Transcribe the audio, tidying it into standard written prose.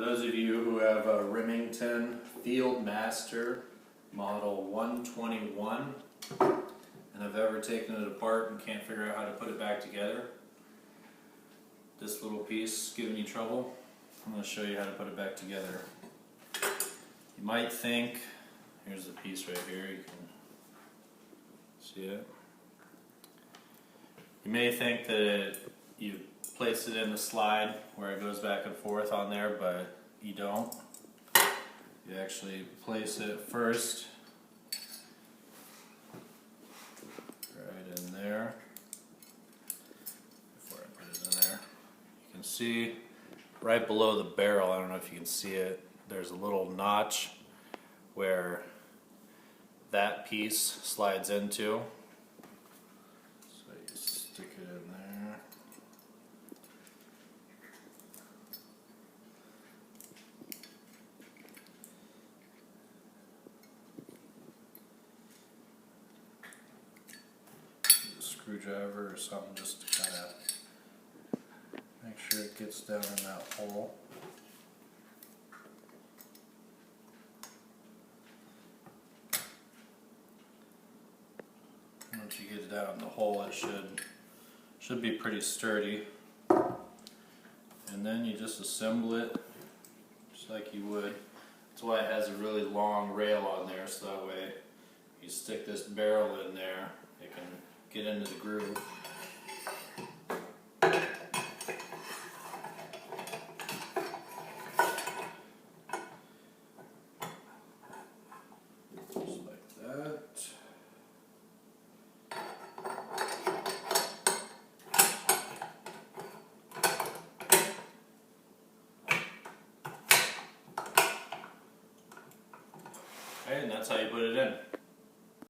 those of you who have a Remington Field Master model 121 and have ever taken it apart and can't figure out how to put it back together, this little piece giving you trouble, I'm going to show you how to put it back together. You might think, here's the piece right here, you can see it. You may think that you place it in the slide where it goes back and forth on there, but you don't. You actually place it first right in there. Before I put it in there, you can see right below the barrel, I don't know if you can see it, there's a little notch where that piece slides into. So you stick it in there. Use a screwdriver or something just to kind of make sure it gets down in that hole. Once you get it out in the hole, it should be pretty sturdy. And then you just assemble it just like you would. That's why it has a really long rail on there, so that way you stick this barrel in there, it can get into the groove. Just like that. Okay, and that's how you put it in.